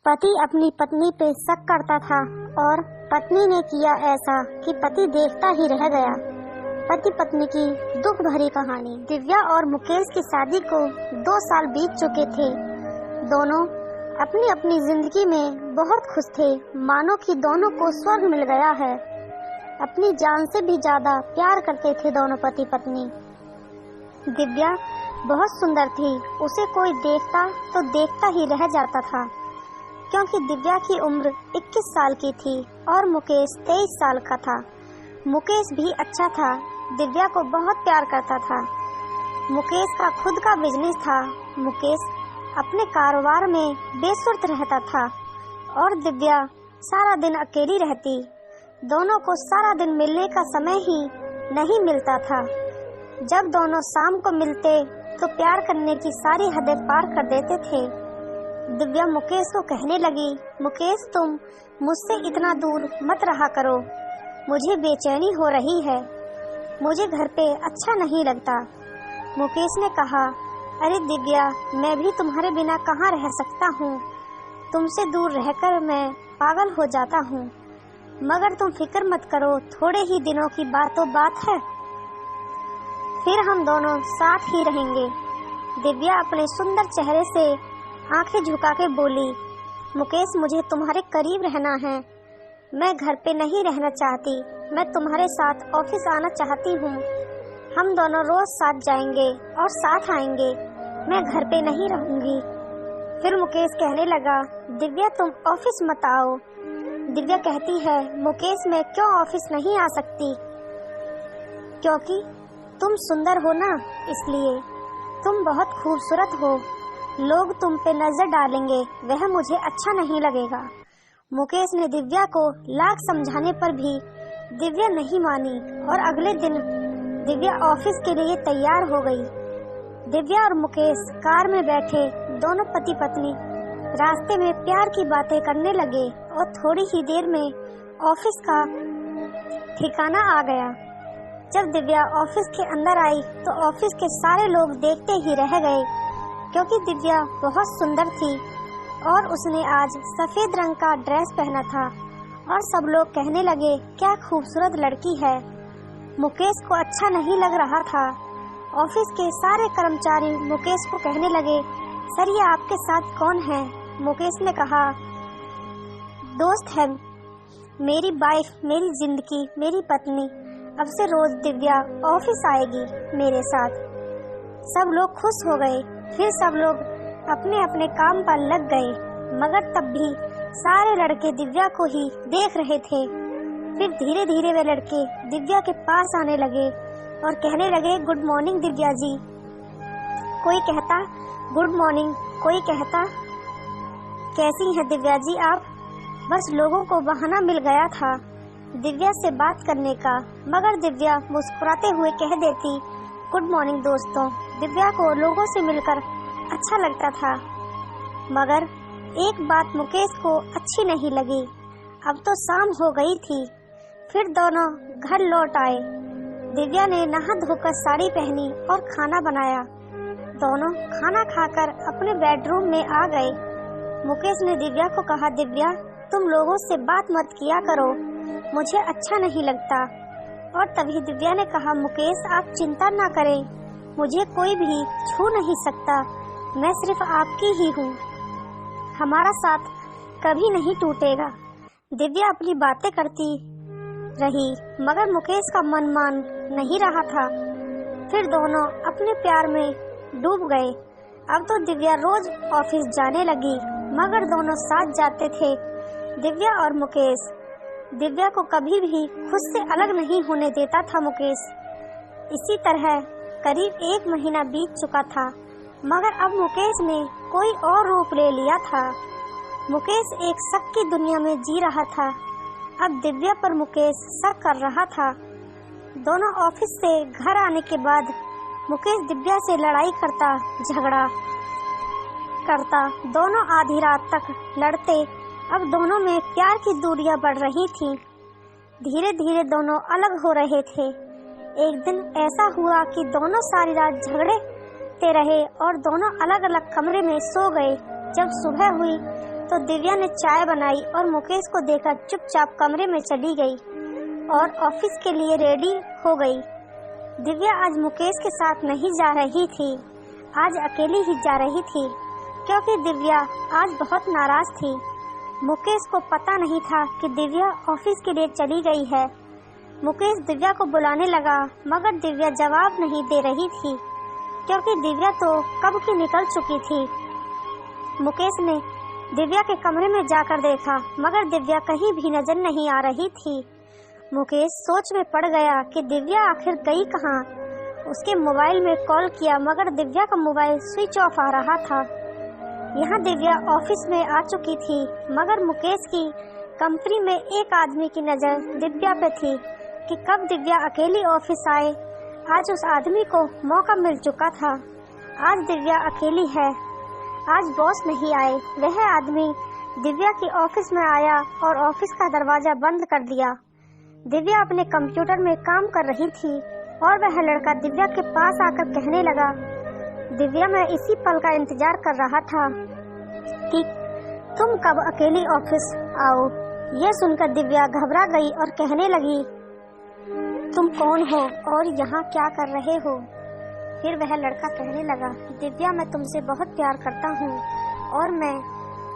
पति अपनी पत्नी पे शक करता था और पत्नी ने किया ऐसा कि पति देखता ही रह गया। पति पत्नी की दुख भरी कहानी। दिव्या और मुकेश की शादी को 2 साल बीत चुके थे। दोनों अपनी अपनी जिंदगी में बहुत खुश थे, मानो कि दोनों को स्वर्ग मिल गया है। अपनी जान से भी ज्यादा प्यार करते थे दोनों पति पत्नी। दिव्या बहुत सुंदर थी, उसे कोई देखता तो देखता ही रह जाता था, क्योंकि दिव्या की उम्र 21 साल की थी और मुकेश 23 साल का था। मुकेश भी अच्छा था, दिव्या को बहुत प्यार करता था। मुकेश का खुद का बिजनेस था। मुकेश अपने कारोबार में बेसुर्त रहता था और दिव्या सारा दिन अकेली रहती। दोनों को सारा दिन मिलने का समय ही नहीं मिलता था। जब दोनों शाम को मिलते तो प्यार करने की सारी हदें पार कर देते थे। दिव्या मुकेश को कहने लगी, मुकेश तुम मुझसे इतना दूर मत रहा करो, मुझे बेचैनी हो रही है, मुझे घर पे अच्छा नहीं लगता। मुकेश ने कहा, अरे दिव्या, मैं भी तुम्हारे बिना कहाँ रह सकता हूँ, तुमसे दूर रहकर मैं पागल हो जाता हूँ, मगर तुम फिक्र मत करो, थोड़े ही दिनों की बात है, फिर हम दोनों साथ ही रहेंगे। दिव्या अपने सुंदर चेहरे से आंखें झुका के बोली, मुकेश मुझे तुम्हारे करीब रहना है, मैं घर पे नहीं रहना चाहती, मैं तुम्हारे साथ ऑफिस आना चाहती हूँ। हम दोनों रोज साथ जाएंगे और साथ आएंगे, मैं घर पे नहीं रहूंगी। फिर मुकेश कहने लगा, दिव्या तुम ऑफिस मत आओ। दिव्या कहती है, मुकेश मैं क्यों ऑफिस नहीं आ सकती? क्योंकि तुम सुंदर हो ना, इसलिए। तुम बहुत खूबसूरत हो, लोग तुम पे नजर डालेंगे, वह मुझे अच्छा नहीं लगेगा। मुकेश ने दिव्या को लाख समझाने पर भी दिव्या नहीं मानी और अगले दिन दिव्या ऑफिस के लिए तैयार हो गई। दिव्या और मुकेश कार में बैठे दोनों पति पत्नी रास्ते में प्यार की बातें करने लगे और थोड़ी ही देर में ऑफिस का ठिकाना आ गया। जब दिव्या ऑफिस के अंदर आई तो ऑफिस के सारे लोग देखते ही रह गए, क्योंकि दिव्या बहुत सुंदर थी और उसने आज सफेद रंग का ड्रेस पहना था और सब लोग कहने लगे, क्या खूबसूरत लड़की है। मुकेश को अच्छा नहीं लग रहा था। ऑफिस के सारे कर्मचारी मुकेश को कहने लगे, सर ये आपके साथ कौन है? मुकेश ने कहा, दोस्त है, मेरी वाइफ, मेरी जिंदगी, मेरी पत्नी। अब से रोज दिव्या ऑफिस आएगी मेरे साथ। सब लोग खुश हो गए। फिर सब लोग अपने अपने काम पर लग गए, मगर तब भी सारे लड़के दिव्या को ही देख रहे थे। फिर धीरे धीरे वे लड़के दिव्या के पास आने लगे और कहने लगे, गुड मॉर्निंग दिव्या जी। कोई कहता गुड मॉर्निंग, कोई कहता कैसी हैं दिव्या जी आप। बस लोगों को बहाना मिल गया था दिव्या से बात करने का, मगर दिव्या मुस्कुराते हुए कह देती, गुड मॉर्निंग दोस्तों। दिव्या को लोगों से मिलकर अच्छा लगता था, मगर एक बात मुकेश को अच्छी नहीं लगी। अब तो शाम हो गई थी। फिर दोनों घर लौट आए। दिव्या ने नहा धोकर साड़ी पहनी और खाना बनाया। दोनों खाना खाकर अपने बेडरूम में आ गए। मुकेश ने दिव्या को कहा, दिव्या तुम लोगों से बात मत किया करो, मुझे अच्छा नहीं लगता। और तभी दिव्या ने कहा, मुकेश आप चिंता ना करें, मुझे कोई भी छू नहीं सकता, मैं सिर्फ आपकी ही हूँ, हमारा साथ कभी नहीं टूटेगा। दिव्या अपनी बातें करती रही, मगर मुकेश का मन मान नहीं रहा था। फिर दोनों अपने प्यार में डूब गए। अब तो दिव्या रोज ऑफिस जाने लगी, मगर दोनों साथ जाते थे। दिव्या और मुकेश। दिव्या को कभी भी खुद से अलग नहीं होने देता था मुकेश। इसी तरह करीब 1 महीना बीत चुका था, मगर अब मुकेश ने कोई और रूप ले लिया था। मुकेश एक शक की दुनिया में जी रहा था। अब दिव्या पर मुकेश शक कर रहा था। दोनों ऑफिस से घर आने के बाद मुकेश दिव्या से लड़ाई करता, झगड़ा करता, दोनों आधी रात तक लड़ते। अब दोनों में प्यार की दूरियां बढ़ रही थीं। धीरे धीरे दोनों अलग हो रहे थे। एक दिन ऐसा हुआ कि दोनों सारी रात झगड़ते रहे और दोनों अलग अलग कमरे में सो गए। जब सुबह हुई तो दिव्या ने चाय बनाई और मुकेश को देखकर चुपचाप कमरे में चली गई और ऑफिस के लिए रेडी हो गई। दिव्या आज मुकेश के साथ नहीं जा रही थी, आज अकेली ही जा रही थी, क्योंकि दिव्या आज बहुत नाराज थी। मुकेश को पता नहीं था कि दिव्या ऑफिस के लिए चली गई है। मुकेश दिव्या को बुलाने लगा, मगर दिव्या जवाब नहीं दे रही थी, क्योंकि दिव्या तो कब की निकल चुकी थी। मुकेश ने दिव्या के कमरे में जाकर देखा, मगर दिव्या कहीं भी नजर नहीं आ रही थी। मुकेश सोच में पड़ गया कि दिव्या आखिर गई कहाँ। उसके मोबाइल में कॉल किया, मगर दिव्या का मोबाइल स्विच ऑफ आ रहा था। यहाँ दिव्या ऑफिस में आ चुकी थी, मगर मुकेश की कंपनी में एक आदमी की नज़र दिव्या पे थी कि कब दिव्या अकेली ऑफिस आए। आज उस आदमी को मौका मिल चुका था। आज दिव्या अकेली है, आज बॉस नहीं आए। वह आदमी दिव्या की ऑफिस में आया और ऑफिस का दरवाजा बंद कर दिया। दिव्या अपने कंप्यूटर में काम कर रही थी और वह लड़का दिव्या के पास आकर कहने लगा, दिव्या मैं इसी पल का इंतजार कर रहा था कि तुम कब अकेली ऑफिस आओ। यह सुनकर दिव्या घबरा गई और कहने लगी, तुम कौन हो और यहाँ क्या कर रहे हो। फिर वह लड़का कहने लगा, दिव्या मैं तुमसे बहुत प्यार करता हूँ और मैं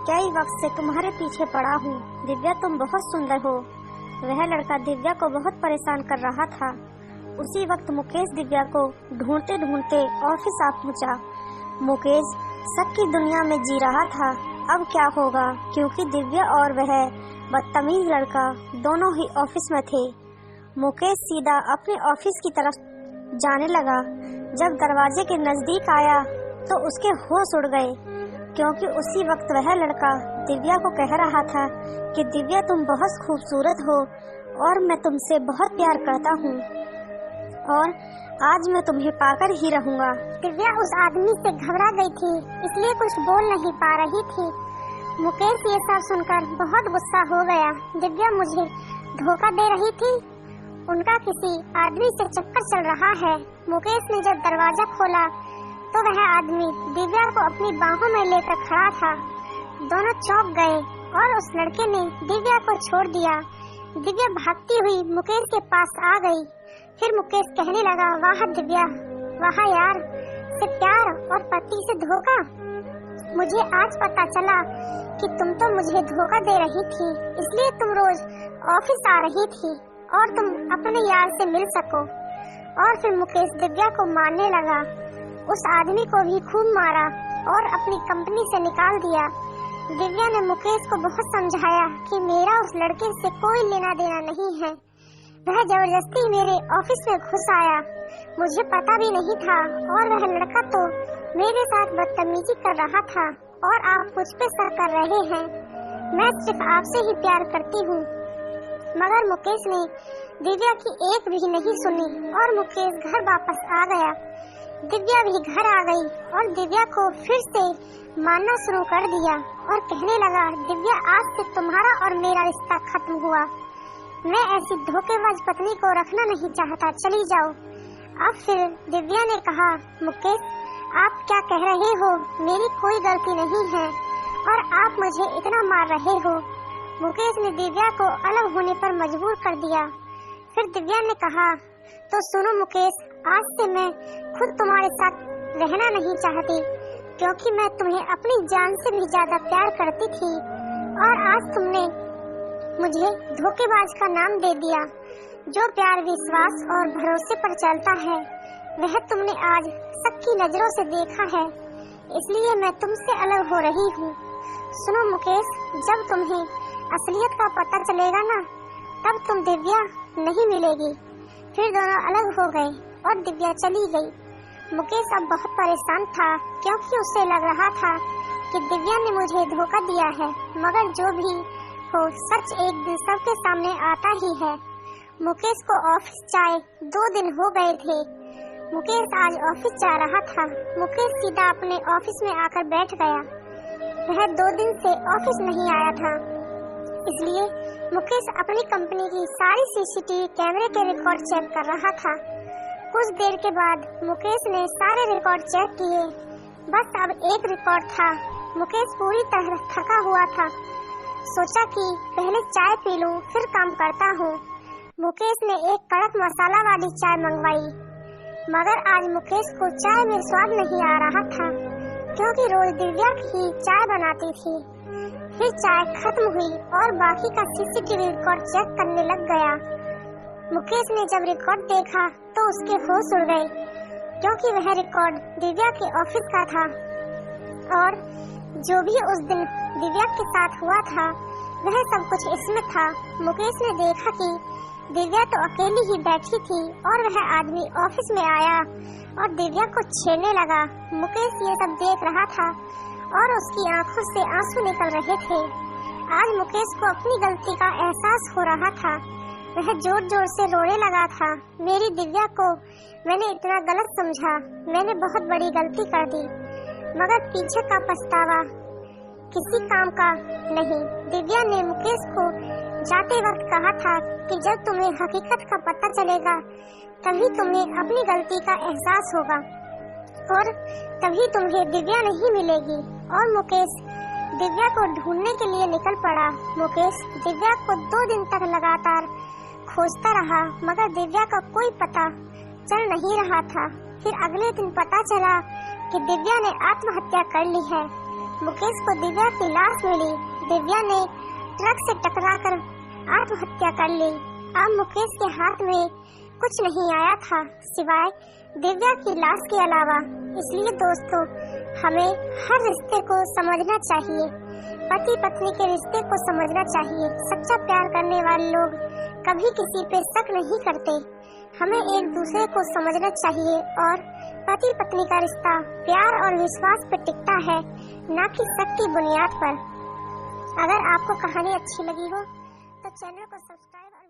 कई वक्त से तुम्हारे पीछे पड़ा हूँ। दिव्या तुम बहुत सुंदर हो। वह लड़का दिव्या को बहुत परेशान कर रहा था। उसी वक्त मुकेश दिव्या को ढूंढते ढूंढते ऑफिस आ पहुंचा। मुकेश सबकी दुनिया में जी रहा था। अब क्या होगा, क्योंकि दिव्या और वह बदतमीज लड़का दोनों ही ऑफिस में थे। मुकेश सीधा अपने ऑफिस की तरफ जाने लगा। जब दरवाजे के नजदीक आया तो उसके होश उड़ गए, क्योंकि उसी वक्त वह लड़का दिव्या को कह रहा था कि दिव्या तुम बहुत खूबसूरत हो और मैं तुमसे बहुत प्यार करता हूँ और आज मैं तुम्हें पाकर ही रहूँगा। दिव्या उस आदमी से घबरा गई थी, इसलिए कुछ बोल नहीं पा रही थी। मुकेश ये सब सुनकर बहुत गुस्सा हो गया। दिव्या मुझे धोखा दे रही थी, उनका किसी आदमी से चक्कर चल रहा है। मुकेश ने जब दरवाजा खोला तो वह आदमी दिव्या को अपनी बाहों में लेकर खड़ा था। दोनों चौंक गए और उस लड़के ने दिव्या को छोड़ दिया। दिव्या भागती हुई मुकेश के पास आ गई। फिर मुकेश कहने लगा, वाह दिव्या, वाह यार, से प्यार और पति से धोखा। मुझे आज पता चला कि तुम तो मुझे धोखा दे रही थी, इसलिए तुम रोज ऑफिस आ रही थी और तुम अपने यार से मिल सको। और फिर मुकेश दिव्या को मारने लगा। उस आदमी को भी खूब मारा और अपनी कंपनी से निकाल दिया। दिव्या ने मुकेश को बहुत समझाया कि मेरा उस लड़के से कोई लेना देना नहीं है। वह जबरदस्ती मेरे ऑफिस में घुस आया, मुझे पता भी नहीं था, और वह लड़का तो मेरे साथ बदतमीजी कर रहा था और आप मुझ पे शक कर रहे हैं। मैं सिर्फ आपसे ही प्यार करती हूँ। मगर मुकेश ने दिव्या की एक भी नहीं सुनी और मुकेश घर वापस आ गया। दिव्या भी घर आ गई और दिव्या को फिर से मारना शुरू कर दिया और कहने लगा, दिव्या आज से तुम्हारा और मेरा रिश्ता खत्म हुआ। मैं ऐसी धोखेबाज पत्नी को रखना नहीं चाहता, चली जाओ। अब फिर दिव्या ने कहा, मुकेश आप क्या कह रहे हो, मेरी कोई गलती नहीं है और आप मुझे इतना मार रहे हो। मुकेश ने दिव्या को अलग होने पर मजबूर कर दिया। फिर दिव्या ने कहा, तो सुनो मुकेश, आज से मैं खुद तुम्हारे साथ रहना नहीं चाहती, क्योंकि मैं तुम्हें अपनी जान से भी ज्यादा प्यार करती थी और आज तुमने मुझे धोखेबाज का नाम दे दिया। जो प्यार विश्वास और भरोसे पर चलता है वह तुमने आज सबकी नजरों से देखा है, इसलिए मैं तुमसे अलग हो रही हूँ। सुनो मुकेश, जब तुम्हें असलियत का पता चलेगा ना, तब तुम दिव्या नहीं मिलेगी। फिर दोनों अलग हो गए और दिव्या चली गई। मुकेश अब बहुत परेशान था, क्योंकि उसे लग रहा था कि दिव्या ने मुझे धोखा दिया है। मगर जो भी हो, सच एक दिन सबके सामने आता ही है। मुकेश को ऑफिस जाए 2 दिन हो गए थे। मुकेश आज ऑफिस जा रहा था। मुकेश सीधा अपने ऑफिस में आकर बैठ गया। वह 2 दिन से ऑफिस नहीं आया था, इसलिए मुकेश अपनी कंपनी की सारी सीसीटीवी कैमरे के रिकॉर्ड चेक कर रहा था। कुछ देर के बाद मुकेश ने सारे रिकॉर्ड चेक किए। बस अब एक रिकॉर्ड था मुकेश पूरी तरह थका हुआ था। सोचा कि पहले चाय पी लूं, फिर काम करता हूँ। मुकेश ने एक कड़क मसाला वाली चाय मंगवाई, मगर आज मुकेश को चाय में स्वाद नहीं आ रहा था, क्योंकि रोज दिव्या ही चाय बनाती थी। फिर चाय खत्म हुई और बाकी का सीसीटीवी रिकॉर्ड चेक करने लग गया। मुकेश ने जब रिकॉर्ड देखा तो उसके होश उड़ गए, क्योंकि वह रिकॉर्ड दिव्या के ऑफिस का था और जो भी उस दिन दिव्या के साथ हुआ था वह सब कुछ इसमें था। मुकेश ने देखा कि दिव्या तो अकेली ही बैठी थी और वह आदमी ऑफिस में आया और दिव्या को छेड़ने लगा। मुकेश ये सब देख रहा था और उसकी आंखों से आंसू निकल रहे थे। आज मुकेश को अपनी गलती का एहसास हो रहा था। वह जोर जोर से रोने लगा था। मेरी दिव्या को मैंने इतना गलत समझा, मैंने बहुत बड़ी गलती कर दी, मगर पीछे का पछतावा किसी काम का नहीं। दिव्या ने मुकेश को जाते वक्त कहा था कि जब तुम्हें हकीकत का पता चलेगा तभी तुम्हें अपनी गलती का एहसास होगा और तभी तुम्हें दिव्या नहीं मिलेगी। और मुकेश दिव्या को ढूंढने के लिए निकल पड़ा। मुकेश दिव्या को 2 दिन तक लगातार खोजता रहा, मगर दिव्या का कोई पता चल नहीं रहा था। फिर अगले दिन पता चला कि दिव्या ने आत्महत्या कर ली है। मुकेश को दिव्या की लाश मिली। दिव्या ने ट्रक से टकराकर आत्महत्या कर ली। अब मुकेश के हाथ में कुछ नहीं आया था सिवाय दिव्या की लाश के अलावा। इसलिए दोस्तों, हमें हर रिश्ते को समझना चाहिए, पति पत्नी के रिश्ते को समझना चाहिए। सच्चा प्यार करने वाले लोग कभी किसी पे शक नहीं करते। हमें एक दूसरे को समझना चाहिए और पति पत्नी का रिश्ता प्यार और विश्वास पे टिकता है, न कि शक की बुनियाद पर। अगर आपको कहानी अच्छी लगी हो तो चैनल को सब्सक्राइब और